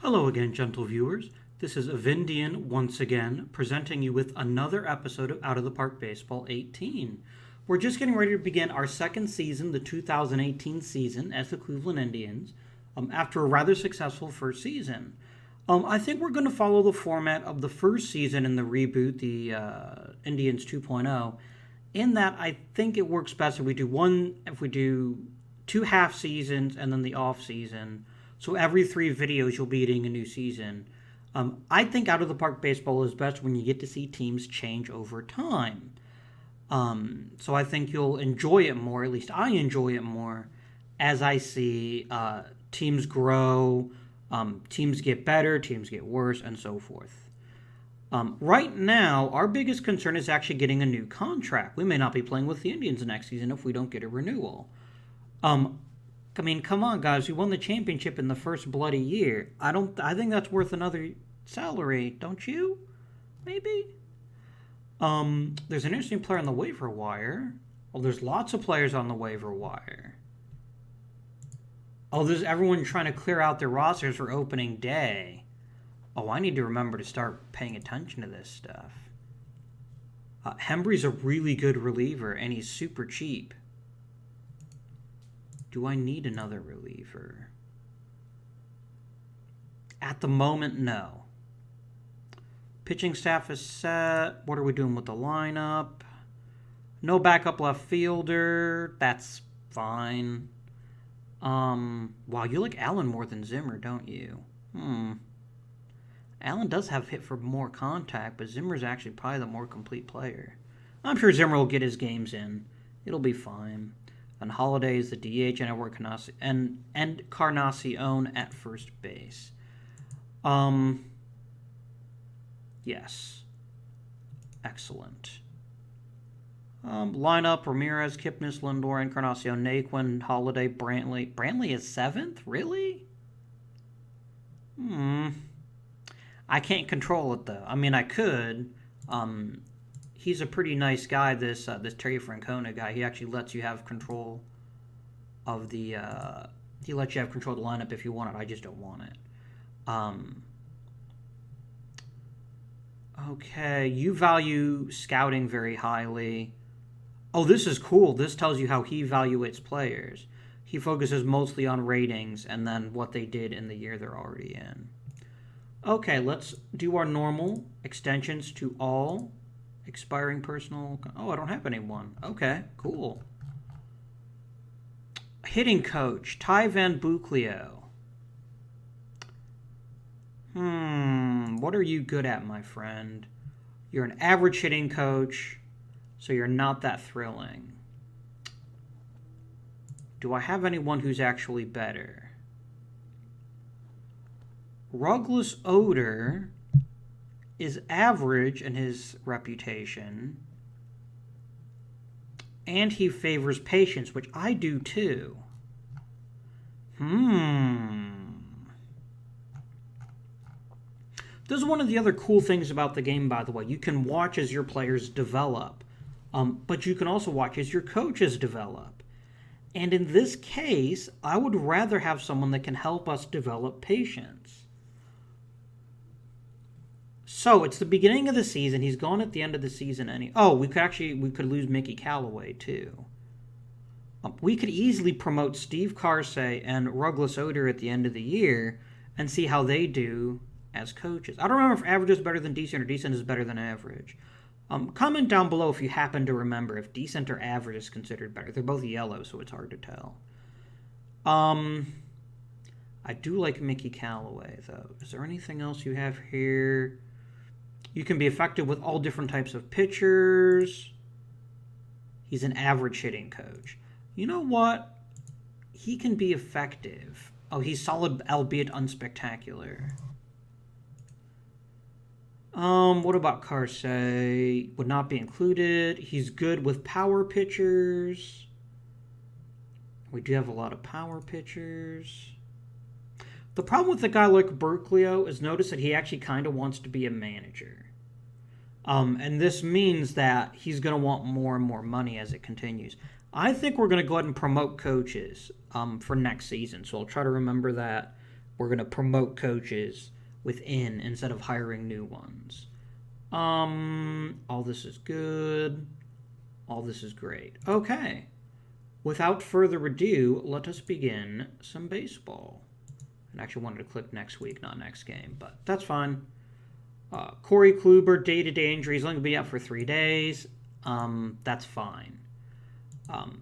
Hello again, gentle viewers. This is Vindian once again, presenting you with another episode of Out of the Park Baseball 18. We're just getting ready to begin our second season, the 2018 season, as the Cleveland Indians, after a rather successful first season. I think we're going to follow the format of the first season in the reboot, the Indians 2.0, in that I think it works best if we do two half seasons and then the off season. So every 3 videos you'll be getting a new season. I think Out of the Park Baseball is best when you get to see teams change over time. So I think you'll enjoy it more, at least I enjoy it more, as I see teams grow, teams get better, teams get worse, and so forth. Right now, our biggest concern is actually getting a new contract. We may not be playing with the Indians next season if we don't get a renewal. I mean, come on, guys. We won the championship in the first bloody year. I think that's worth another salary, don't you? Maybe? There's an interesting player on the waiver wire. Oh, there's lots of players on the waiver wire. Oh, there's everyone trying to clear out their rosters for opening day. Oh, I need to remember to start paying attention to this stuff. Hembry's a really good reliever, and he's super cheap. Do I need another reliever? At the moment, no. Pitching staff is set. What are we doing with the lineup? No backup left fielder. That's fine. Wow, you like Allen more than Zimmer, don't you? Allen does have hit for more contact, but Zimmer's actually probably the more complete player. I'm sure Zimmer will get his games in. It'll be fine. And Holiday is the DH, and Edward Encarnacion at first base. Yes. Excellent. Lineup: Ramirez, Kipnis, Lindor, Encarnacion, Naquin, Holiday, Brantley. Brantley is 7th? Really? I can't control it, though. I mean, I could. He's a pretty nice guy, this Terry Francona guy. He actually lets you have control of the lineup if you want it. I just don't want it. Okay, you value scouting very highly. Oh, this is cool. This tells you how he evaluates players. He focuses mostly on ratings and then what they did in the year they're already in. Okay, let's do our normal extensions to all. Expiring personal. Oh, I don't have anyone. Okay, cool. Hitting coach, Ty Van Bucleo. What are you good at, my friend? You're an average hitting coach, so you're not that thrilling. Do I have anyone who's actually better? Rugless Odor is average in his reputation, and he favors patience, which I do too. This is one of the other cool things about the game, by the way. You can watch as your players develop, but you can also watch as your coaches develop. And in this case, I would rather have someone that can help us develop patience. So it's the beginning of the season. He's gone at the end of the season. We could lose Mickey Callaway too. We could easily promote Steve Carsey and Rugless Odor at the end of the year and see how they do as coaches. I don't remember if average is better than decent or decent is better than average. Comment down below if you happen to remember if decent or average is considered better. They're both yellow, so it's hard to tell. I do like Mickey Callaway, though. Is there anything else you have here? You can be effective with all different types of pitchers. He's an average hitting coach. You know what? He can be effective. Oh, he's solid, albeit unspectacular. What about Carsey? Would not be included. He's good with power pitchers. We do have a lot of power pitchers. The problem with a guy like Bucleo is notice that he actually kind of wants to be a manager. And this means that he's going to want more and more money as it continues. I think we're going to go ahead and promote coaches for next season, so I'll try to remember that We're going to promote coaches within instead of hiring new ones. All this is good. All this is great. Okay. Without further ado, let us begin some baseball. I actually wanted to click next week, not next game, but that's fine. Corey Kluber, day-to-day injury. He's only going to be out for 3 days. That's fine.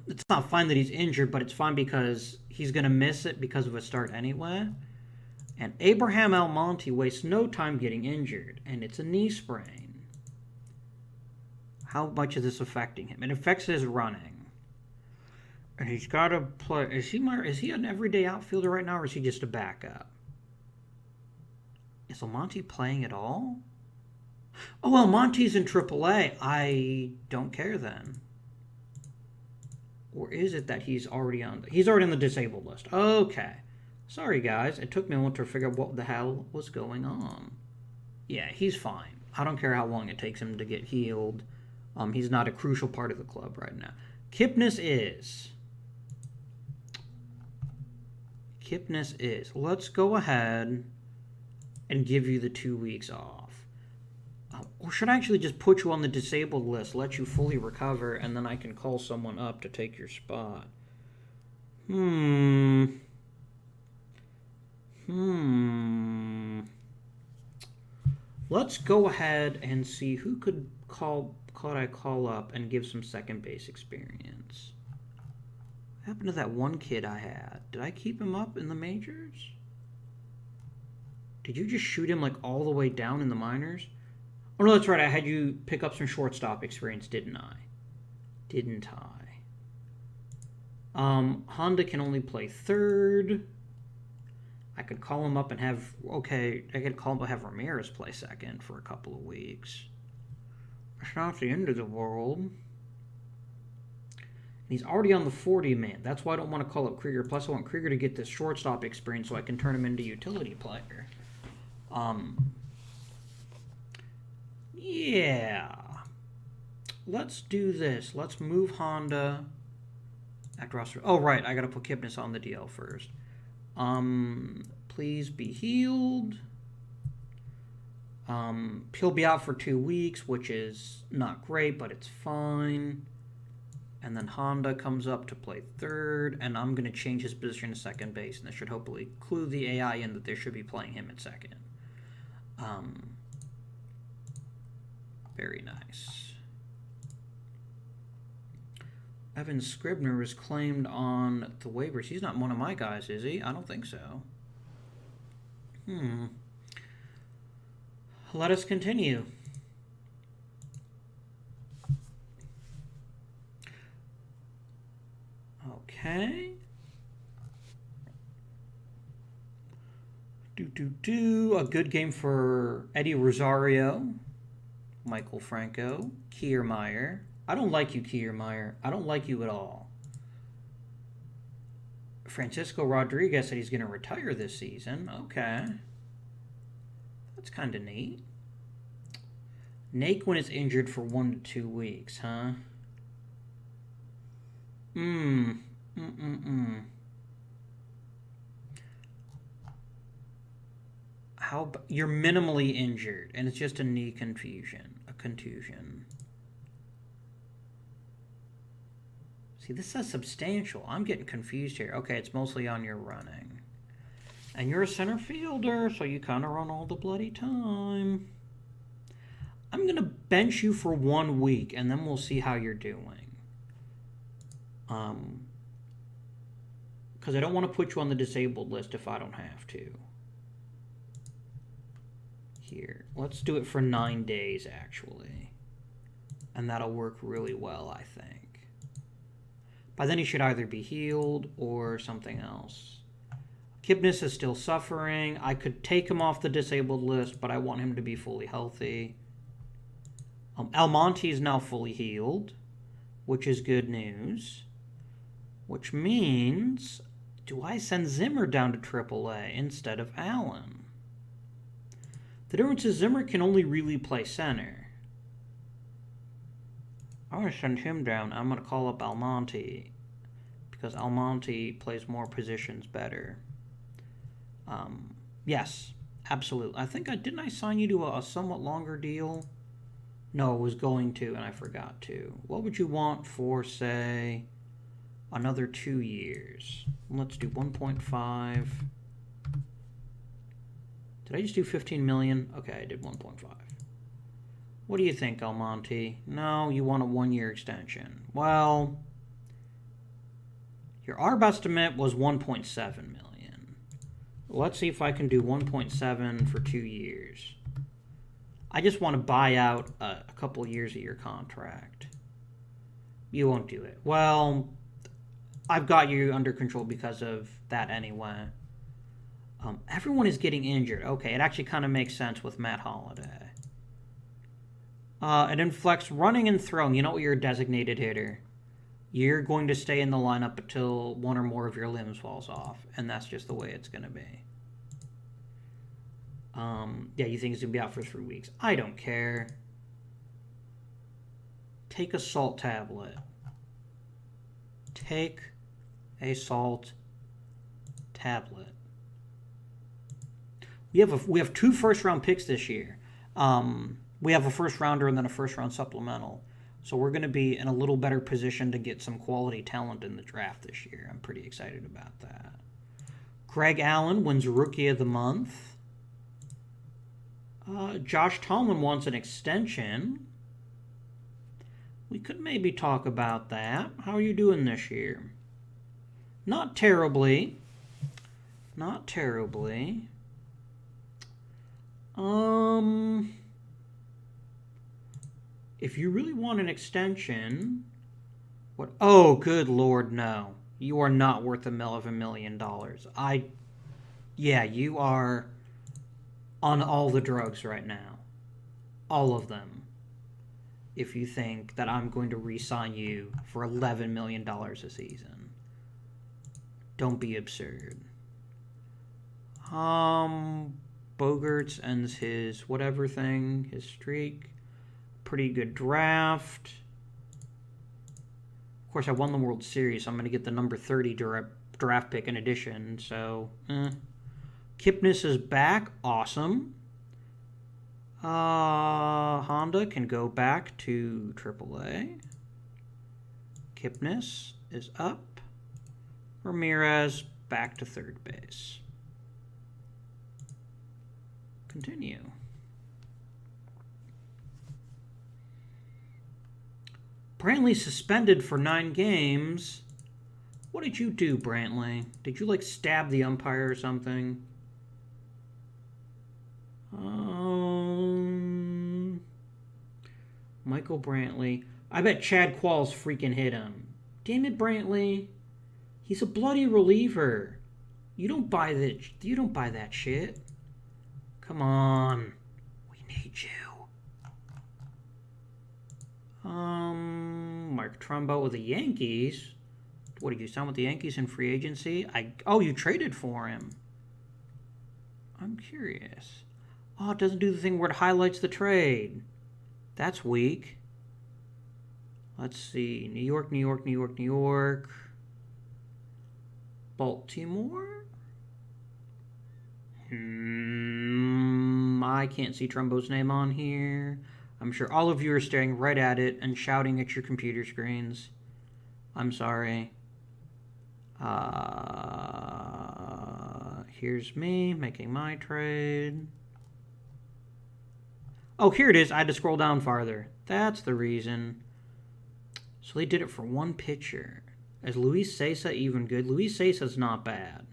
It's not fine that he's injured, but it's fine because he's going to miss it because of a start anyway. And Abraham Almonte wastes no time getting injured, and it's a knee sprain. How much is this affecting him? It affects his running. And he's got to play. Is he an everyday outfielder right now, or is he just a backup? Is Almonte playing at all? Oh, Almonte's in AAA. I don't care then. Or is it that he's already on the disabled list? Okay. Sorry, guys. It took me a while to figure out what the hell was going on. Yeah, he's fine. I don't care how long it takes him to get healed. He's not a crucial part of the club right now. Kipnis is. Let's go ahead and give you the 2 weeks off. Or should I actually just put you on the disabled list, let you fully recover, and then I can call someone up to take your spot? Let's go ahead and see who could I call up and give some second base experience. What happened to that one kid I had? Did I keep him up in the majors? Did you just shoot him like all the way down in the minors? Oh no, that's right. I had you pick up some shortstop experience, didn't I? Honda can only play third. I could call him up and have Ramirez play second for a couple of weeks. It's not the end of the world. And he's already on the 40-man. That's why I don't want to call up Krieger. Plus, I want Krieger to get this shortstop experience so I can turn him into a utility player. Yeah. Let's do this. Let's move Honda. Oh, right. I got to put Kipnis on the DL first. Please be healed. He'll be out for 2 weeks, which is not great, but it's fine. And then Honda comes up to play third, and I'm going to change his position to second base, and this should hopefully clue the AI in that they should be playing him at second. Very nice. Evan Scribner is claimed on the waivers. He's not one of my guys, is he? I don't think so. Let us continue. Okay. A good game for Eddie Rosario, Michael Franco, Kiermaier. I don't like you, Kiermaier. I don't like you at all. Francisco Rodriguez said he's going to retire this season. Okay. That's kind of neat. Naquin is injured for 1 to 2 weeks, huh? You're minimally injured, and it's just a knee contusion. See, this says substantial. I'm getting confused here. Okay, it's mostly on your running. And you're a center fielder, so you kind of run all the bloody time. I'm going to bench you for 1 week, and then we'll see how you're doing. Because I don't want to put you on the disabled list if I don't have to. Here, let's do it for 9 days, actually. And that'll work really well, I think. By then he should either be healed or something else. Kipnis is still suffering. I could take him off the disabled list, but I want him to be fully healthy. Almonte is now fully healed, which is good news. Which means, do I send Zimmer down to AAA instead of Allen? The difference is Zimmer can only really play center. I'm going to send him down. I'm going to call up Almonte because Almonte plays more positions better. Yes, absolutely. I think didn't I sign you to a somewhat longer deal? No, I was going to, and I forgot to. What would you want for, say, another 2 years? Let's do 1.5. Did I just do 15 million? Okay, I did 1.5. What do you think, Almonte? No, you want a 1-year extension. Well, your ARB estimate was 1.7 million. Let's see if I can do 1.7 for 2 years. I just want to buy out a couple of years of your contract. You won't do it. Well, I've got you under control because of that anyway. Everyone is getting injured. Okay, it actually kind of makes sense with Matt Holliday. It inflects running and throwing. You know what? You're a designated hitter. You're going to stay in the lineup until one or more of your limbs falls off, and that's just the way it's going to be. Yeah, you think he's going to be out for 3 weeks. I don't care. Take a salt tablet. Take a salt tablet. We have 2 first-round picks this year. We have a first-rounder and then a first-round supplemental. So we're going to be in a little better position to get some quality talent in the draft this year. I'm pretty excited about that. Greg Allen wins Rookie of the Month. Josh Tallman wants an extension. We could maybe talk about that. How are you doing this year? Not terribly. Not terribly. If you really want an extension, what? Oh, good Lord, no. You are not worth $1 million. Yeah, you are on all the drugs right now. All of them. If you think that I'm going to re-sign you for $11 million a season. Don't be absurd. Bogarts ends his whatever thing, his streak. Pretty good draft. Of course, I won the World Series, so I'm going to get the number 30 draft pick in addition, so, Kipnis is back. Awesome. Honda can go back to AAA. Kipnis is up. Ramirez back to third base. Continue. Brantley suspended for 9 games. What did you do, Brantley? Did you, stab the umpire or something? Michael Brantley. I bet Chad Qualls freaking hit him. Damn it, Brantley. He's a bloody reliever. You don't buy that shit. Come on. We need you. Mark Trumbo with the Yankees. What did you sign with the Yankees in free agency? You traded for him. I'm curious. Oh, it doesn't do the thing where it highlights the trade. That's weak. Let's see. New York, New York, New York, New York. Baltimore? I can't see Trumbo's name on here. I'm sure all of you are staring right at it and shouting at your computer screens. I'm sorry. Here's me making my trade. Oh, here it is. I had to scroll down farther. That's the reason. So they did it for 1 pitcher. Is Luis Cessa even good? Luis Cesa's not bad.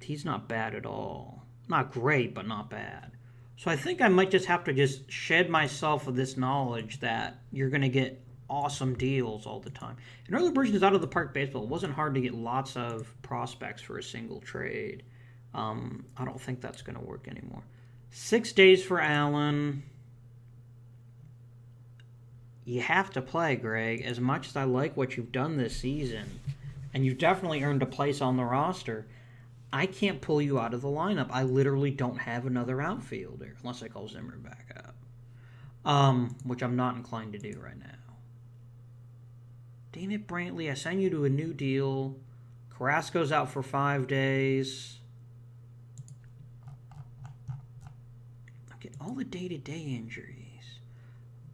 He's not bad at all. Not great, but not bad. So I think I might just have to shed myself of this knowledge that you're going to get awesome deals all the time. In early versions Out of the Park Baseball, it wasn't hard to get lots of prospects for a single trade. I don't think that's going to work anymore. 6 days for Allen. You have to play, Greg. As much as I like what you've done this season, and you've definitely earned a place on the roster, I can't pull you out of the lineup. I literally don't have another outfielder, unless I call Zimmer back up, which I'm not inclined to do right now. Damn it, Brantley. I signed you to a new deal. Carrasco's out for 5 days. Okay, all the day-to-day injuries.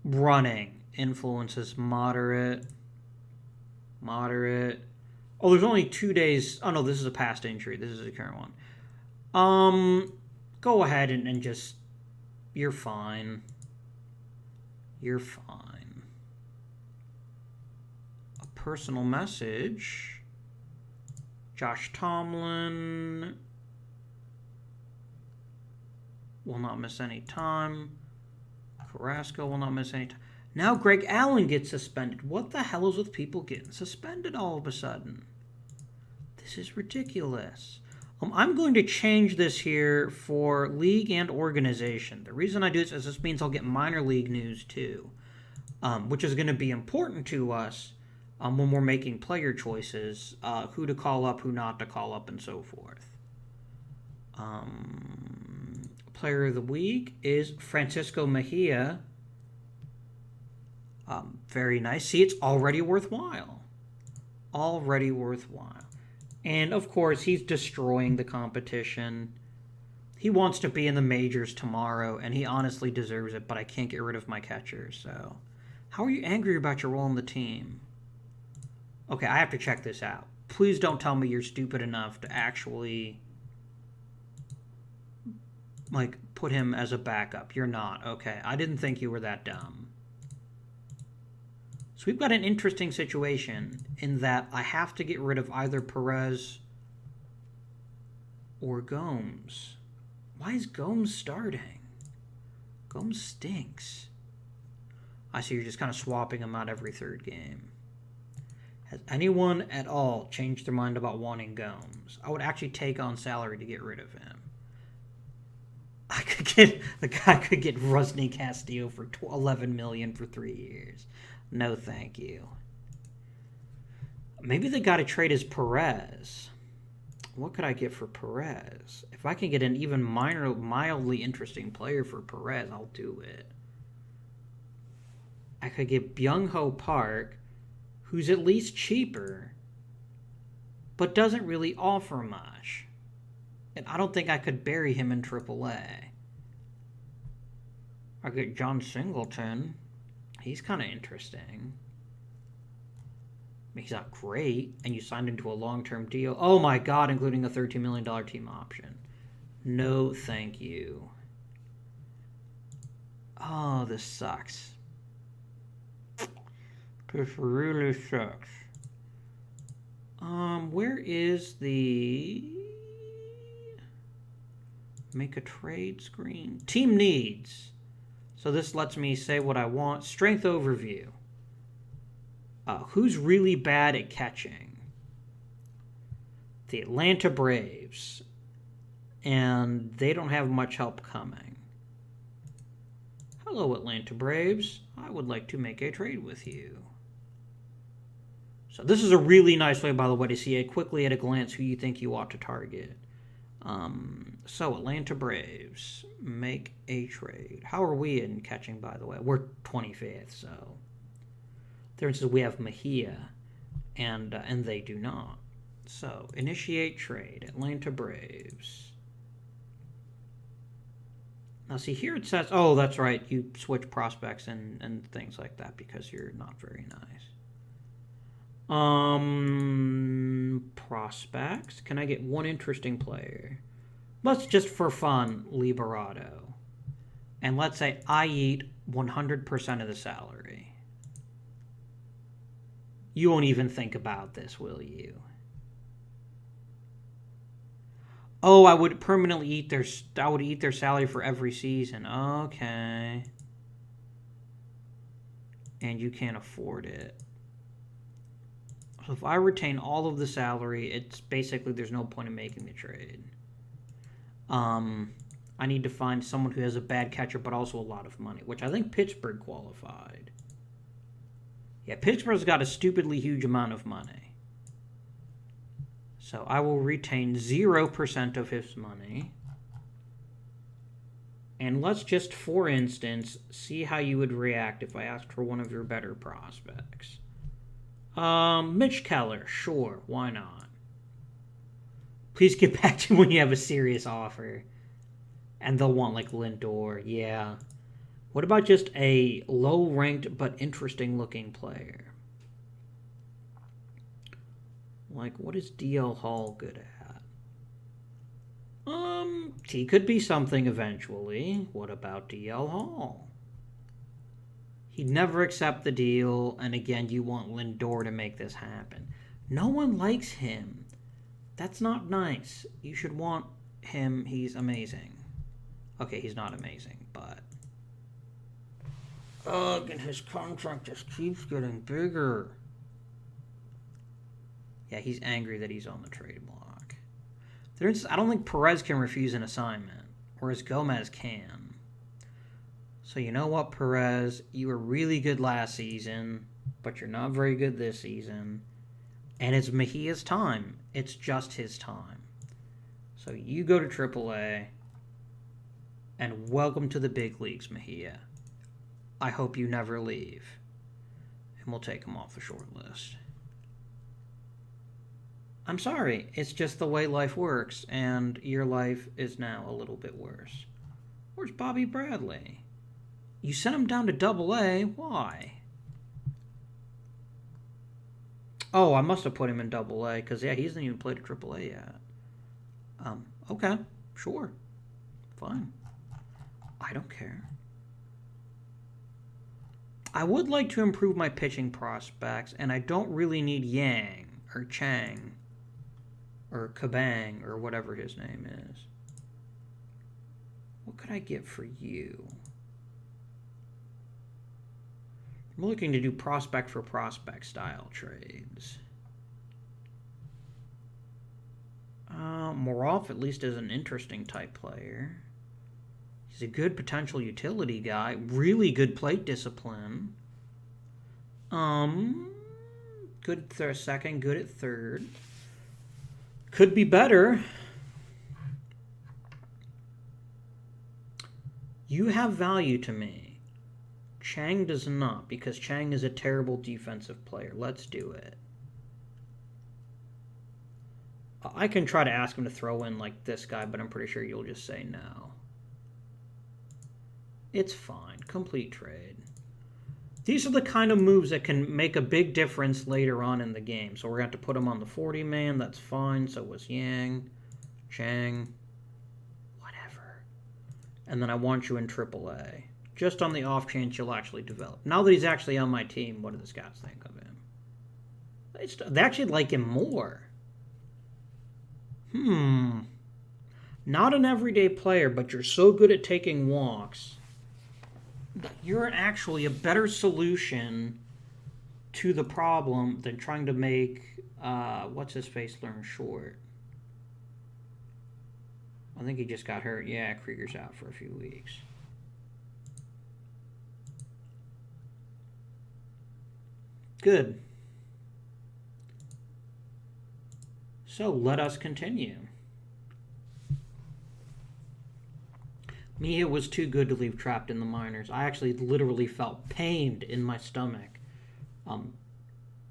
Running influences moderate. Moderate. Oh, there's only 2 days. Oh, no, this is a past injury. This is a current one. Go ahead and just... You're fine. You're fine. A personal message. Josh Tomlin will not miss any time. Carrasco will not miss any time. Now Greg Allen gets suspended. What the hell is with people getting suspended all of a sudden? This is ridiculous. I'm going to change this here for league and organization. The reason I do this is this means I'll get minor league news too, which is going to be important to us when we're making player choices, who to call up, who not to call up, and so forth. Player of the week is Francisco Mejia. Very nice. See, it's already worthwhile. Already worthwhile. And, of course, he's destroying the competition. He wants to be in the majors tomorrow, and he honestly deserves it, but I can't get rid of my catcher, so... How are you angry about your role in the team? Okay, I have to check this out. Please don't tell me you're stupid enough to actually, like, put him as a backup. You're not. Okay, I didn't think you were that dumb. So we've got an interesting situation in that I have to get rid of either Perez or Gomes. Why is Gomes starting? Gomes stinks. I see you're just kind of swapping him out every third game. Has anyone at all changed their mind about wanting Gomes? I would actually take on salary to get rid of him. The guy could get Rusney Castillo for $11 million for 3 years. No, thank you. Maybe the guy to trade is Perez. What could I get for Perez? If I can get an even mildly interesting player for Perez, I'll do it. I could get Byung-Ho Park, who's at least cheaper, but doesn't really offer much. And I don't think I could bury him in AAA. I get John Singleton. He's kind of interesting. He's not great, and you signed into a long-term deal. Oh my God, including a $13 million team option. No, thank you. Oh, this sucks. This really sucks. Where is the make a trade screen? Team needs. So this lets me say what I want. Strength overview. Who's really bad at catching? The Atlanta Braves. And they don't have much help coming. Hello, Atlanta Braves. I would like to make a trade with you. So this is a really nice way, by the way, to see quickly at a glance who you think you ought to target. So Atlanta Braves, make a trade. How are we in catching, by the way? We're 25th, so... For instance, we have Mejia, and they do not. So, initiate trade, Atlanta Braves. Now, see, here it says, oh, that's right, you switch prospects and things like that because you're not very nice. Prospects. Can I get one interesting player? Let's just for fun, Liberato. And let's say I eat 100% of the salary. You won't even think about this, will you? Oh, I would permanently eat their salary for every season. Okay. And you can't afford it. So if I retain all of the salary, it's basically there's no point in making the trade. I need to find someone who has a bad catcher but also a lot of money, which I think Pittsburgh qualified. Yeah, Pittsburgh's got a stupidly huge amount of money. So I will retain 0% of his money. And let's just, for instance, see how you would react if I asked for one of your better prospects. Mitch Keller, sure, why not? Please get back to me when you have a serious offer. And they'll want, like, Lindor. Yeah. What about just a low-ranked but interesting-looking player? Like, what is DL Hall good at? He could be something eventually. What about DL Hall? He'd never accept the deal, and again, you want Lindor to make this happen. No one likes him. That's not nice. You should want him. He's amazing. Okay, he's not amazing, but... Ugh, and his contract just keeps getting bigger. Yeah, he's angry that he's on the trade block. I don't think Perez can refuse an assignment, whereas Gomez can. So you know what, Perez? You were really good last season, but you're not very good this season. And it's Mejia's time. It's just his time. So you go to AAA, and welcome to the big leagues, Mejia. I hope you never leave. And we'll take him off the short list. I'm sorry, it's just the way life works, and your life is now a little bit worse. Where's Bobby Bradley? You sent him down to AA. Why? Oh, I must have put him in AA, because, yeah, he hasn't even played at AAA yet. Okay, sure. Fine. I don't care. I would like to improve my pitching prospects, and I don't really need Yang or Chang or Kabang or whatever his name is. What could I get for you? I'm looking to do prospect for prospect style trades. Moroff at least is an interesting type player. He's a good potential utility guy. Really good plate discipline. Good second, good at third. Could be better. You have value to me. Chang does not, because Chang is a terrible defensive player. Let's do it. I can try to ask him to throw in like this guy, but I'm pretty sure you'll just say no. It's fine. Complete trade. These are the kind of moves that can make a big difference later on in the game. So we're going to have to put him on the 40-man. That's fine. So was Yang, Chang, whatever. And then I want you in AAA. Just on the off chance you'll actually develop. Now that he's actually on my team, what do the scouts think of him? They actually like him more. Not an everyday player, but you're so good at taking walks. You're actually a better solution to the problem than trying to make, what's-his-face learn short. I think he just got hurt. Yeah, Krieger's out for a few weeks. Good. So let us continue. Mia was too good to leave trapped in the minors. I actually literally felt pained in my stomach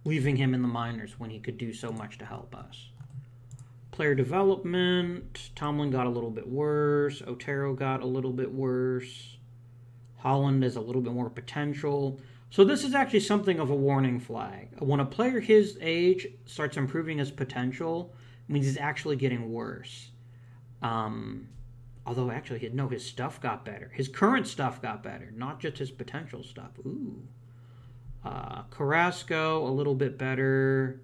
leaving him in the minors when he could do so much to help us. Player development. Tomlin got a little bit worse. Otero got a little bit worse. Holland has a little bit more potential. So this is actually something of a warning flag. When a player his age starts improving his potential, it means he's actually getting worse. Although, actually, his stuff got better. His current stuff got better, not just his potential stuff. Ooh. Carrasco, a little bit better.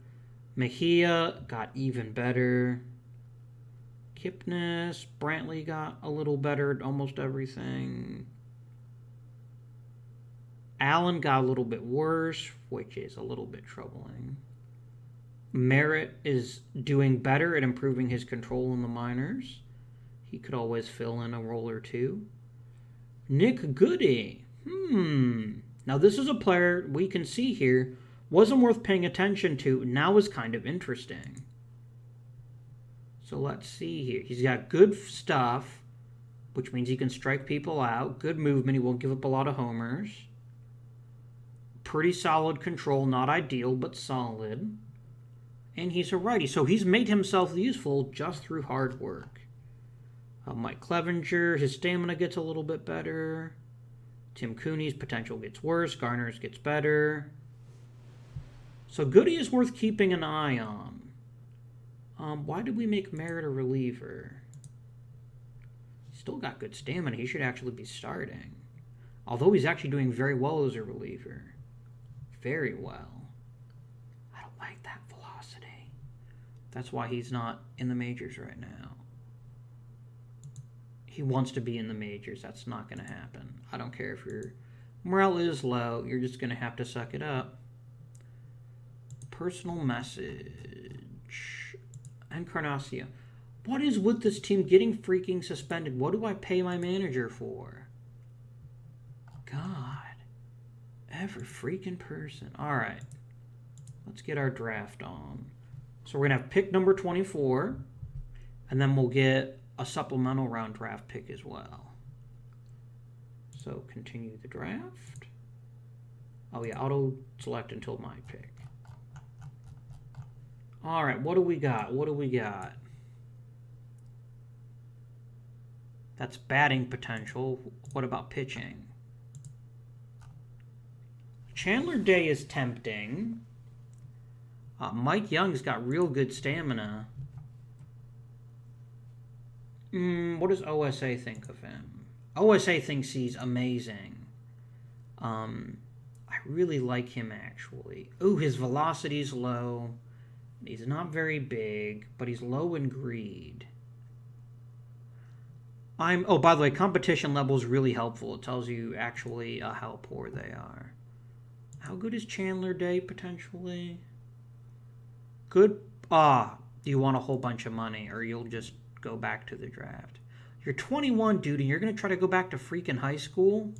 Mejia got even better. Kipnis, Brantley got a little better at almost everything. Allen got a little bit worse, which is a little bit troubling. Merritt is doing better at improving his control in the minors. He could always fill in a role or two. Nick Goody. Now this is a player we can see here wasn't worth paying attention to. Now is kind of interesting. So let's see here. He's got good stuff, which means he can strike people out. Good movement. He won't give up a lot of homers. Pretty solid control. Not ideal, but solid. And he's a righty, so he's made himself useful just through hard work. Mike Clevenger, his stamina gets a little bit better. Tim Cooney's potential gets worse. Garner's gets better. So Goody is worth keeping an eye on. Why did we make Merritt a reliever? He's still got good stamina. He should actually be starting. Although he's actually doing very well as a reliever. Very well. I don't like that velocity. That's why he's not in the majors right now. He wants to be in the majors. That's not going to happen. I don't care if your morale is low. You're just going to have to suck it up. Personal message. Encarnacio. What is with this team getting freaking suspended? What do I pay my manager for? God. Every freaking person. All right. Let's get our draft on. So we're going to have pick number 24. And then we'll get a supplemental round draft pick as well. So continue the draft. Oh yeah, auto select until my pick. All right, what do we got? What do we got? That's batting potential. What about pitching? Chandler Day is tempting. Mike Young's got real good stamina. What does OSA think of him? OSA thinks he's amazing. I really like him, actually. Ooh, his velocity's low. He's not very big, but he's low in greed. Oh, by the way, competition level is really helpful. It tells you actually how poor they are. How good is Chandler Day, potentially? Good. Do you want a whole bunch of money, or you'll just go back to the draft? You're 21, dude, and you're going to try to go back to freaking high school?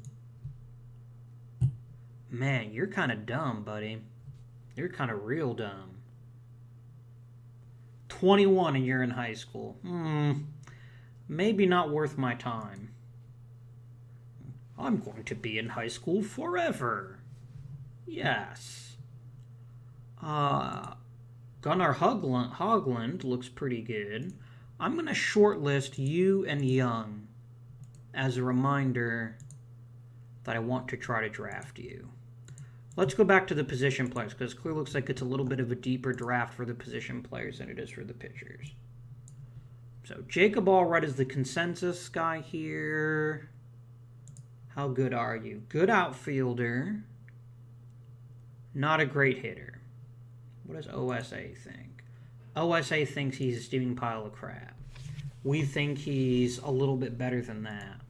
Man, you're kind of dumb, buddy. You're kind of real dumb. 21 and you're in high school. Maybe not worth my time. I'm going to be in high school forever. Yes. Gunnar Hogland looks pretty good. I'm going to shortlist you and Young as a reminder that I want to try to draft you. Let's go back to the position players, because it clearly looks like it's a little bit of a deeper draft for the position players than it is for the pitchers. So Jacob Allred is the consensus guy here. How good are you? Good outfielder. Not a great hitter. What does OSA think? OSA thinks he's a steaming pile of crap. We think he's a little bit better than that.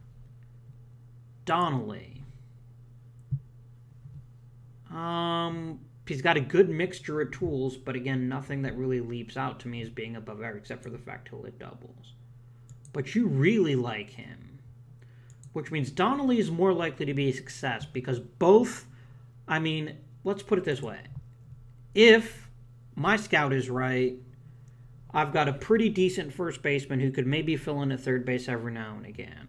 Donnelly. He's got a good mixture of tools, but again, nothing that really leaps out to me as being above average, except for the fact he'll hit doubles. But you really like him, which means Donnelly is more likely to be a success, because both, let's put it this way. If my scout is right, I've got a pretty decent first baseman who could maybe fill in at third base every now and again.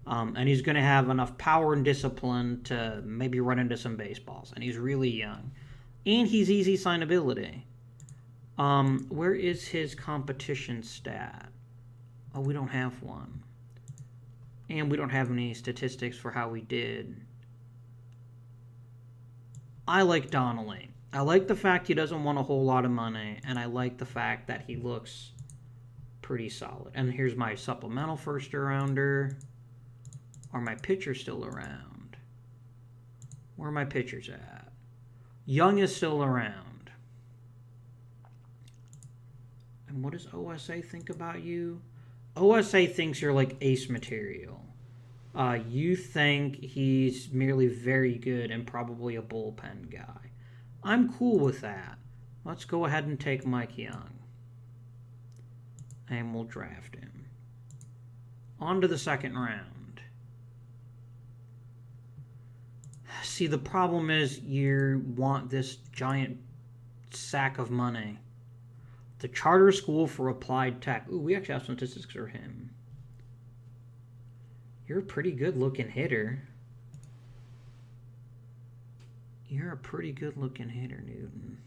And he's going to have enough power and discipline to maybe run into some baseballs. And he's really young. And he's easy signability. Where is his competition stat? Oh, we don't have one. And we don't have any statistics for how we did. I like Donnelly. I like the fact he doesn't want a whole lot of money. And I like the fact that he looks pretty solid. And here's my supplemental first-rounder. Are my pitchers still around? Where are my pitchers at? Young is still around. And what does OSA think about you? OSA thinks you're like ace material. You think he's merely very good and probably a bullpen guy. I'm cool with that. Let's go ahead and take Mike Young. And we'll draft him. On to the second round. See, the problem is you want this giant sack of money. The Charter School for Applied Tech. Ooh, we actually have some statistics for him. You're a pretty good-looking hitter. You're a pretty good-looking hitter, Newton.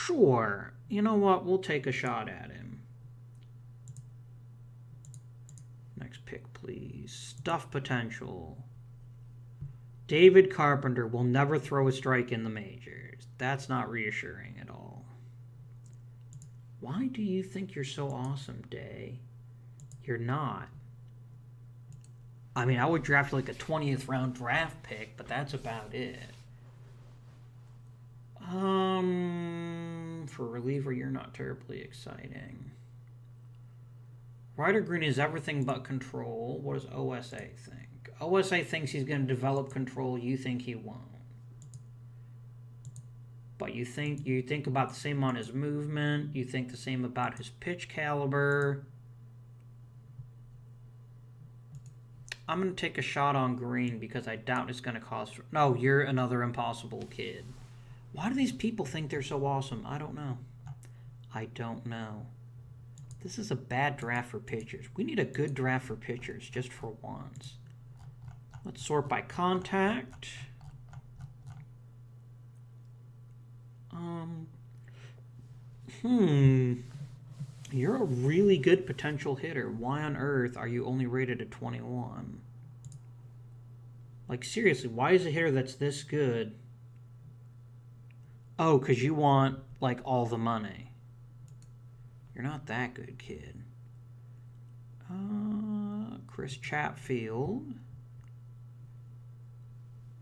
Sure. You know what? We'll take a shot at him. Next pick, please. Stuff potential. David Carpenter will never throw a strike in the majors. That's not reassuring at all. Why do you think you're so awesome, Day? You're not. I mean, I would draft like a 20th round draft pick, but that's about it. For reliever, you're not terribly exciting. Ryder Green is everything but control. What does OSA think? OSA thinks he's going to develop control. You think he won't. But you think about the same on his movement. You think the same about his pitch caliber. I'm going to take a shot on Green because I doubt it's going to cause... No, you're another impossible kid. Why do these people think they're so awesome? I don't know. I don't know. This is a bad draft for pitchers. We need a good draft for pitchers just for once. Let's sort by contact. You're a really good potential hitter. Why on earth are you only rated at 21? Like, seriously, why is a hitter that's this good? Oh, because you want, like, all the money. You're not that good, kid. Chris Chatfield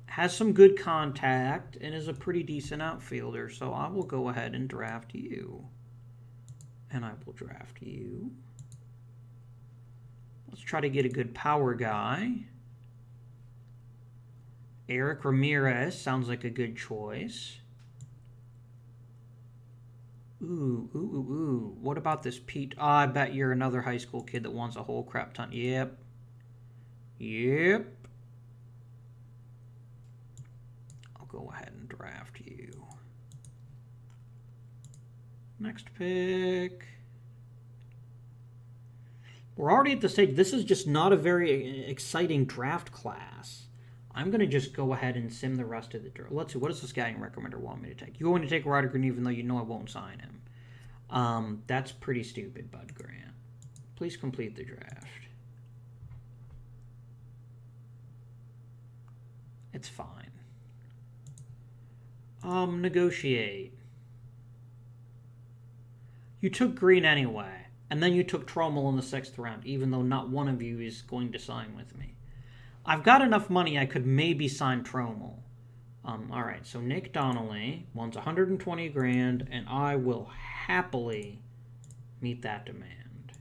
has some good contact and is a pretty decent outfielder, so I will go ahead and draft you. And I will draft you. Let's try to get a good power guy. Eric Ramirez sounds like a good choice. Ooh. What about this Pete? Oh, I bet you're another high school kid that wants a whole crap ton. Yep. I'll go ahead and draft you. Next pick. We're already at the stage. This is just not a very exciting draft class. I'm going to just go ahead and sim the rest of the draft. Let's see. What does the scouting recommender want me to take? You're going to take Ryder Green even though you know I won't sign him. That's pretty stupid, Bud Grant. Please complete the draft. It's fine. Negotiate. You took Green anyway, and then you took Trommel in the 6th round, even though not one of you is going to sign with me. I've got enough money I could maybe sign Trommel. All right, so Nick Donnelly wants 120 grand, and I will happily meet that demand.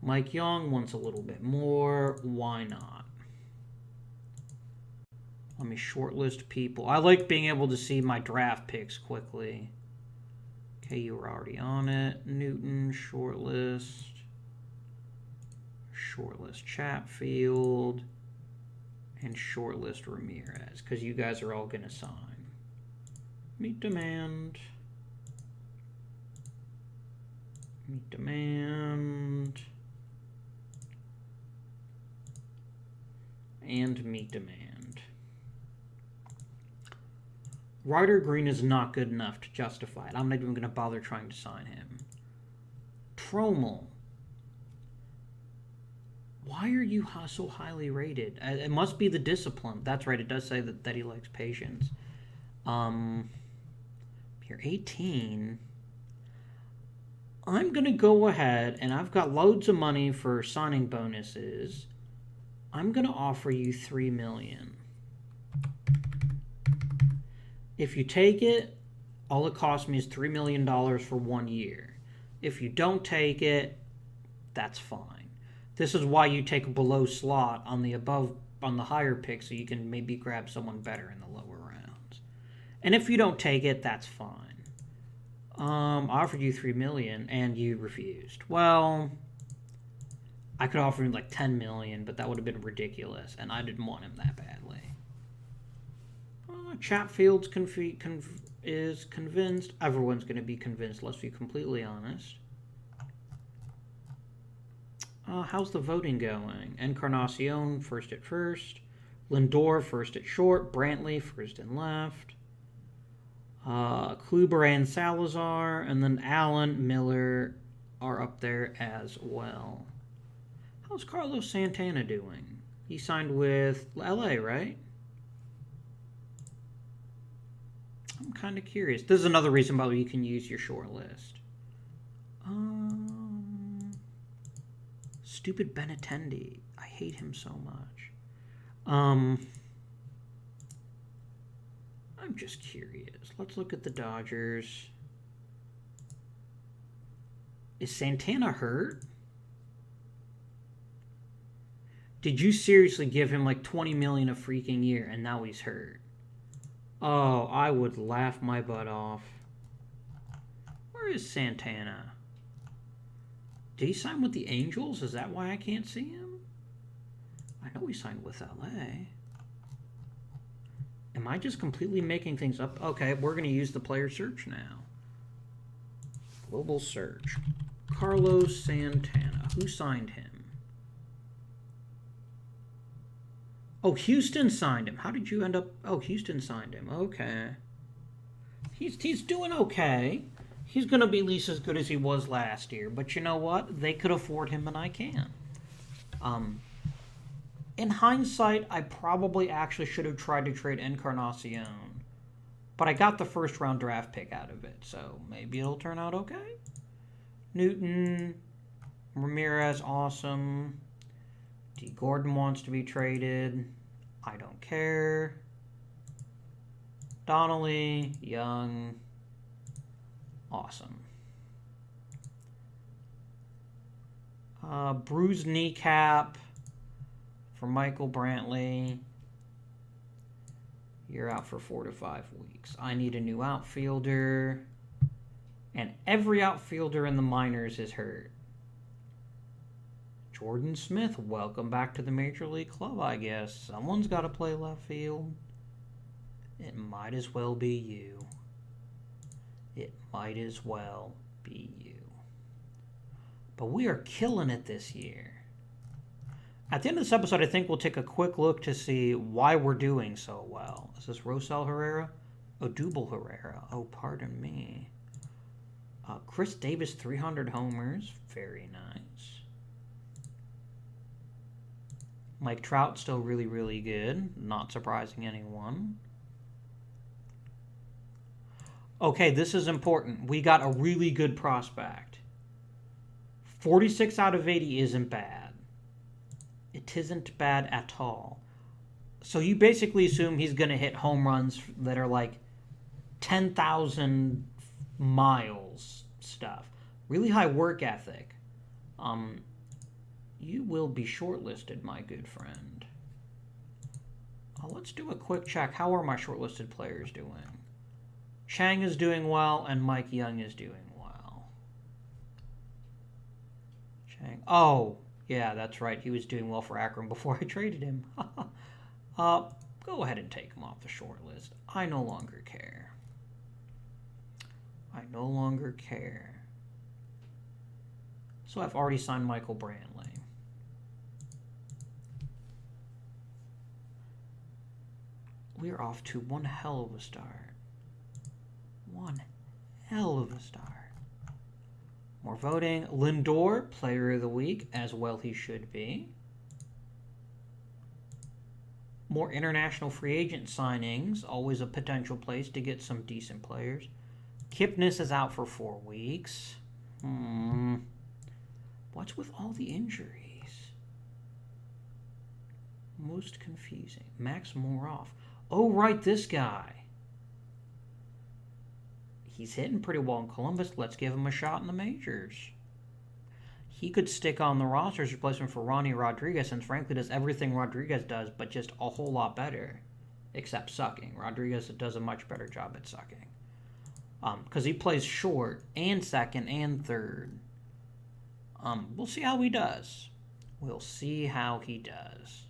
Mike Young wants a little bit more. Why not? Let me shortlist people. I like being able to see my draft picks quickly. Okay, you were already on it. Newton, shortlist. Shortlist Chatfield. And shortlist Ramirez, because you guys are all going to sign. Meet demand. Meet demand. And meet demand. Ryder Green is not good enough to justify it. I'm not even going to bother trying to sign him. Trommel. Why are you so highly rated? It must be the discipline. That's right. It does say that he likes patience. You're 18. I'm going to go ahead, and I've got loads of money for signing bonuses. I'm going to offer you $3 million. If you take it, all it costs me is $3 million for 1 year. If you don't take it, that's fine. This is why you take a below slot on the higher pick, so you can maybe grab someone better in the lower rounds. And if you don't take it, that's fine. I offered you $3 million and you refused. Well, I could offer him like $10 million, but that would have been ridiculous, and I didn't want him that badly. Chatfield's is convinced. Everyone's going to be convinced, let's be completely honest. How's the voting going? Encarnacion, first at first. Lindor, first at short. Brantley, first and left. Kluber and Salazar, and then Allen, Miller are up there as well. How's Carlos Santana doing? He signed with LA, right? I'm kind of curious. This is another reason why you can use your short list. Stupid Benintendi. I hate him so much. I'm just curious. Let's look at the Dodgers. Is Santana hurt? Did you seriously give him like $20 million a freaking year and now he's hurt? Oh, I would laugh my butt off. Where is Santana? Did he sign with the Angels? Is that why I can't see him? I know he signed with LA. Am I just completely making things up? Okay, we're going to use the player search now. Global search. Carlos Santana. Who signed him? Oh, Houston signed him. How did you end up... Oh, Houston signed him. Okay. He's doing okay. He's going to be at least as good as he was last year. But you know what? They could afford him and I can't. In hindsight, I probably actually should have tried to trade Encarnacion. But I got the first round draft pick out of it. So maybe it'll turn out okay. Newton. Ramirez, awesome. D. Gordon wants to be traded. I don't care. Donnelly, Young, awesome. Bruised kneecap for Michael Brantley. You're out for 4 to 5 weeks. I need a new outfielder. And every outfielder in the minors is hurt. Jordan Smith, welcome back to the Major League Club, I guess. Someone's got to play left field. It might as well be you. It might as well be you. But we are killing it this year. At the end of this episode, I think we'll take a quick look to see why we're doing so well. Is this Rosell Herrera? Odubel Herrera. Oh, pardon me. Chris Davis, 300 homers. Very nice. Mike Trout, still really, really good. Not surprising anyone. Okay, this is important. We got a really good prospect. 46 out of 80 isn't bad. It isn't bad at all. So you basically assume he's going to hit home runs that are like 10,000 miles stuff. Really high work ethic. You will be shortlisted, my good friend. Let's do a quick check. How are my shortlisted players doing? Chang is doing well, and Mike Young is doing well. Chang. Oh, yeah, that's right. He was doing well for Akron before I traded him. Go ahead and take him off the short list. I no longer care. I no longer care. So I've already signed Michael Brantley. We're off to one hell of a start. One hell of a start. More voting. Lindor, Player of the Week, as well he should be. More international free agent signings. Always a potential place to get some decent players. Kipnis is out for 4 weeks. What's with all the injuries? Most confusing. Max Moroff. Oh, right, this guy. He's hitting pretty well in Columbus. Let's give him a shot in the majors. He could stick on the roster as replacement for Ronnie Rodriguez, and frankly does everything Rodriguez does, but just a whole lot better. Except sucking. Rodriguez does a much better job at sucking. Because he plays short and second and third. We'll see how he does. We'll see how he does.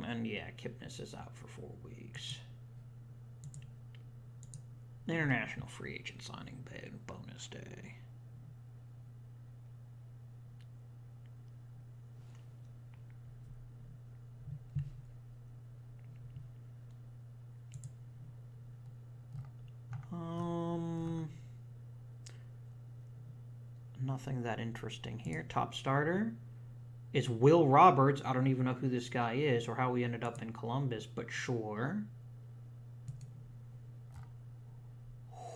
And yeah, Kipnis is out for 4 weeks. International free agent signing bonus day. Nothing that interesting here. Top starter is Will Roberts. I don't even know who this guy is or how he ended up in Columbus, but sure.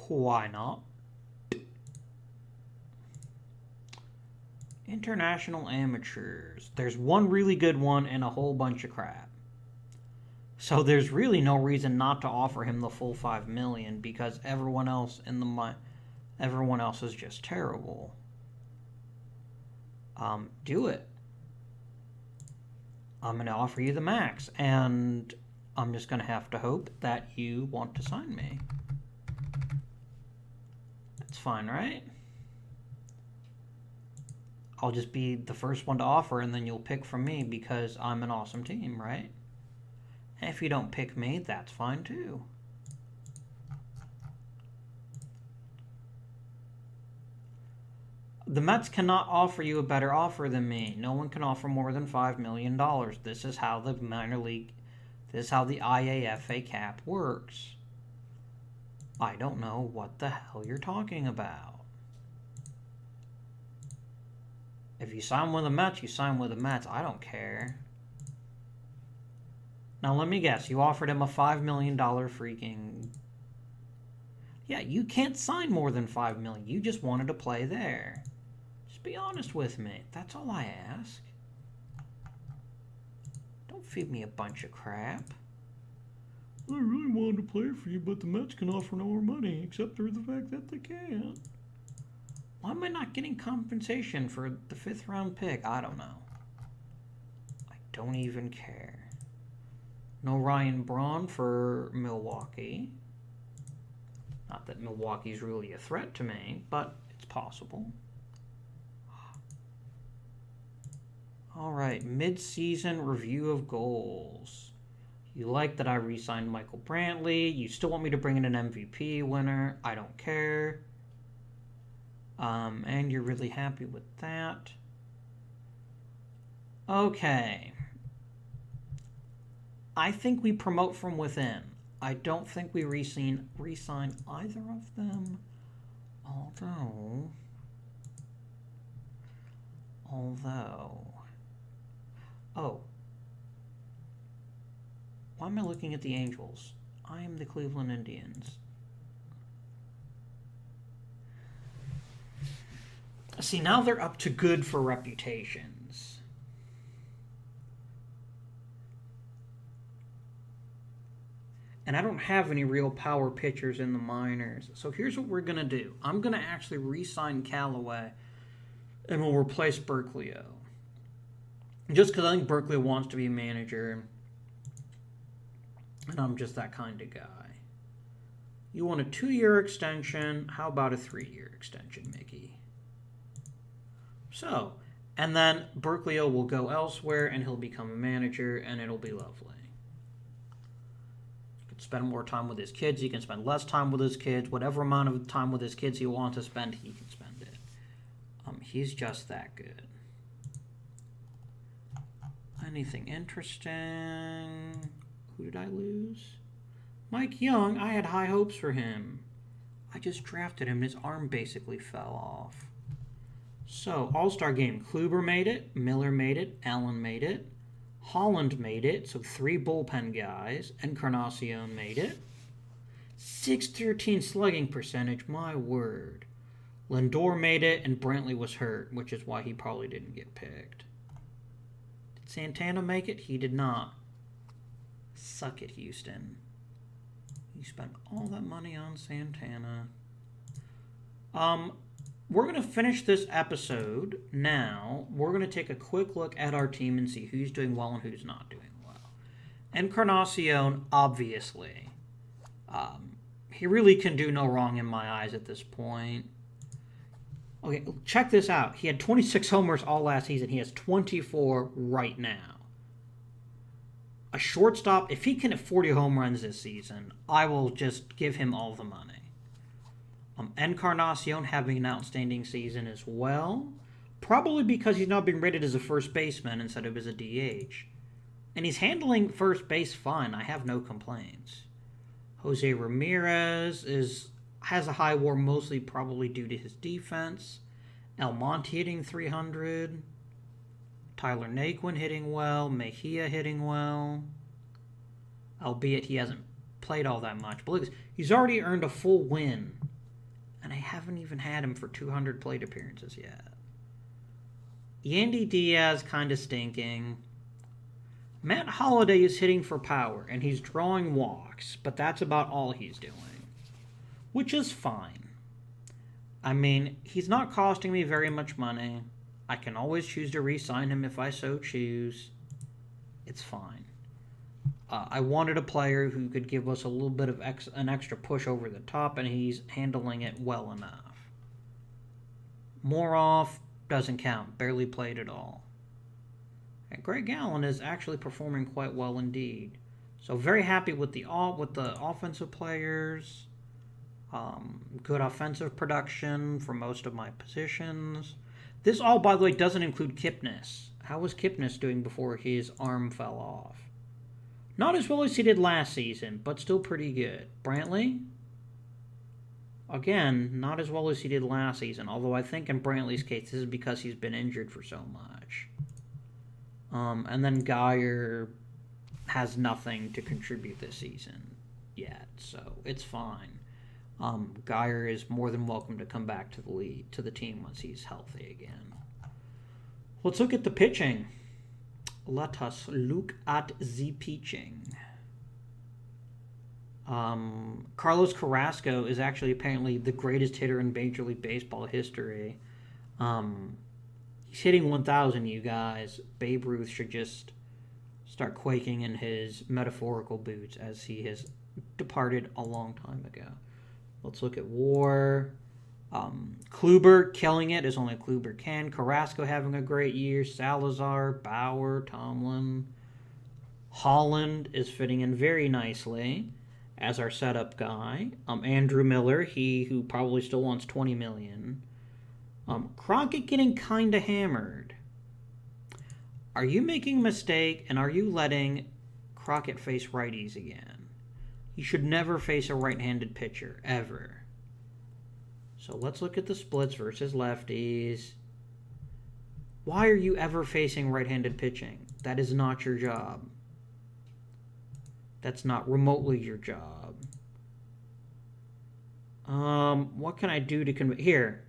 Why not? International amateurs. There's one really good one and a whole bunch of crap. So there's really no reason not to offer him the full $5 million because everyone else is just terrible. Do it. I'm going to offer you the max, and I'm just going to have to hope that you want to sign me. That's fine, right? I'll just be the first one to offer, and then you'll pick from me because I'm an awesome team, right? And if you don't pick me, that's fine too. The Mets cannot offer you a better offer than me. No one can offer more than $5 million. This is how the IAFA cap works. I don't know what the hell you're talking about. If you sign with the Mets, you sign with the Mets. I don't care. Now let me guess. You offered him a $5 million freaking... Yeah, you can't sign more than $5 million. You just wanted to play there. Just be honest with me. That's all I ask. Don't feed me a bunch of crap. I really wanted to play for you, but the Mets can offer no more money, except for the fact that they can't. Why am I not getting compensation for the 5th round pick? I don't know. I don't even care. No Ryan Braun for Milwaukee. Not that Milwaukee's really a threat to me, but it's possible. All right, mid-season review of goals. You like that I re-signed Michael Brantley. You still want me to bring in an MVP winner. I don't care. And you're really happy with that. Okay. I think we promote from within. I don't think we re-sign either of them. Although... Oh. Why am I looking at the Angels? I am the Cleveland Indians. See, now they're up to good for reputations. And I don't have any real power pitchers in the minors. So here's what we're going to do. I'm going to actually re-sign Callaway and we'll replace Berkelio. Just because I think Berkeley wants to be a manager. And I'm just that kind of guy. You want a 2-year extension. How about a 3-year extension, Mickey? So, and then Berkelio will go elsewhere and he'll become a manager and it'll be lovely. He can spend more time with his kids. He can spend less time with his kids. Whatever amount of time with his kids he wants to spend, he can spend it. He's just that good. Anything interesting? Who did I lose? Mike Young. I had high hopes for him. I just drafted him and his arm basically fell off. So, All-Star Game. Kluber made it. Miller made it. Allen made it. Holland made it. So, 3 bullpen guys. Encarnacion made it. 613 slugging percentage. My word. Lindor made it, and Brantley was hurt, which is why he probably didn't get picked. Did Santana make it? He did not. Suck it, Houston. You spent all that money on Santana. We're going to finish this episode now. We're going to take a quick look at our team and see who's doing well and who's not doing well. Encarnacion, obviously. He really can do no wrong in my eyes at this point. Okay, check this out. He had 26 homers all last season. He has 24 right now. A shortstop, if he can hit 40 home runs this season, I will just give him all the money. Encarnacion having an outstanding season as well. Probably because he's now being rated as a first baseman instead of as a DH. And he's handling first base fine. I have no complaints. Jose Ramirez has a high WAR mostly probably due to his defense. Almonte hitting 300. Tyler Naquin hitting well. Mejia hitting well. Albeit he hasn't played all that much. But look, he's already earned a full win. And I haven't even had him for 200 plate appearances yet. Yandy Diaz kind of stinking. Matt Holliday is hitting for power, and he's drawing walks, but that's about all he's doing. Which is fine. I mean, he's not costing me very much money. I can always choose to re-sign him if I so choose. It's fine. I wanted a player who could give us a little bit of an extra push over the top, and he's handling it well enough. Morov doesn't count. Barely played at all. And Greg Allen is actually performing quite well indeed. So very happy with the offensive players. Good offensive production for most of my positions. This all, by the way, doesn't include Kipnis. How was Kipnis doing before his arm fell off? Not as well as he did last season, but still pretty good. Brantley? Again, not as well as he did last season, although I think in Brantley's case, this is because he's been injured for so much. And then Geyer has nothing to contribute this season yet, so it's fine. Geyer is more than welcome to come back to the team once he's healthy again. Let's look at the pitching. Let us look at the pitching. Carlos Carrasco is actually apparently the greatest hitter in Major League Baseball history. He's hitting 1,000, you guys. Babe Ruth should just start quaking in his metaphorical boots as he has departed a long time ago. Let's look at WAR. Kluber killing it as only Kluber can. Carrasco having a great year. Salazar, Bauer, Tomlin. Holland is fitting in very nicely as our setup guy. Andrew Miller, he who probably still wants $20 million. Crockett getting kind of hammered. Are you making a mistake and are you letting Crockett face righties again? He should never face a right-handed pitcher, ever. So let's look at the splits versus lefties. Why are you ever facing right-handed pitching? That is not your job. That's not remotely your job. What can I do to convince... Here.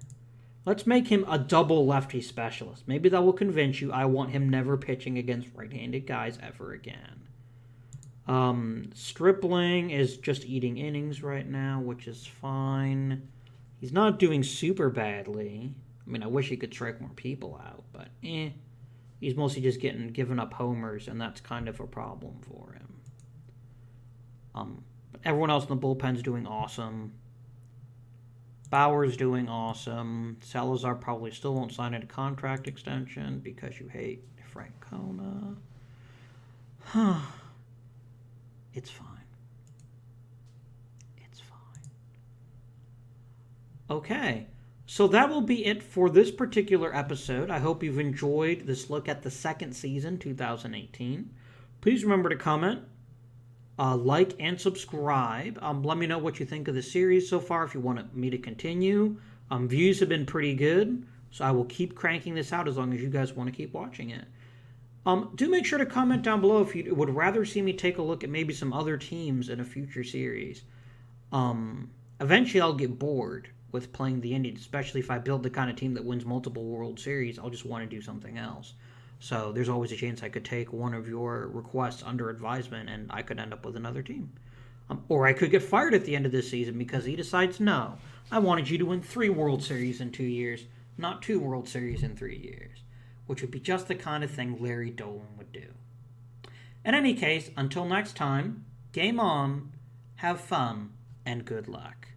Let's make him a double lefty specialist. Maybe that will convince you I want him never pitching against right-handed guys ever again. Stripling is just eating innings right now, which is fine. He's not doing super badly. I mean, I wish he could strike more people out, but He's mostly just giving up homers, and that's kind of a problem for him. But everyone else in the bullpen's doing awesome. Bauer's doing awesome. Salazar probably still won't sign a contract extension because you hate Francona. It's fine. It's fine. Okay, so that will be it for this particular episode. I hope you've enjoyed this look at the second season, 2018. Please remember to comment, like, and subscribe. Let me know what you think of the series so far if you want me to continue. Views have been pretty good, so I will keep cranking this out as long as you guys want to keep watching it. Do make sure to comment down below if you would rather see me take a look at maybe some other teams in a future series. Eventually I'll get bored with playing the Indians, especially if I build the kind of team that wins multiple World Series. I'll just want to do something else. So there's always a chance I could take one of your requests under advisement and I could end up with another team. Or I could get fired at the end of this season because he decides, no, I wanted you to win 3 World Series in 2 years, not 2 World Series in 3 years, which would be just the kind of thing Larry Dolan would do. In any case, until next time, game on, have fun, and good luck.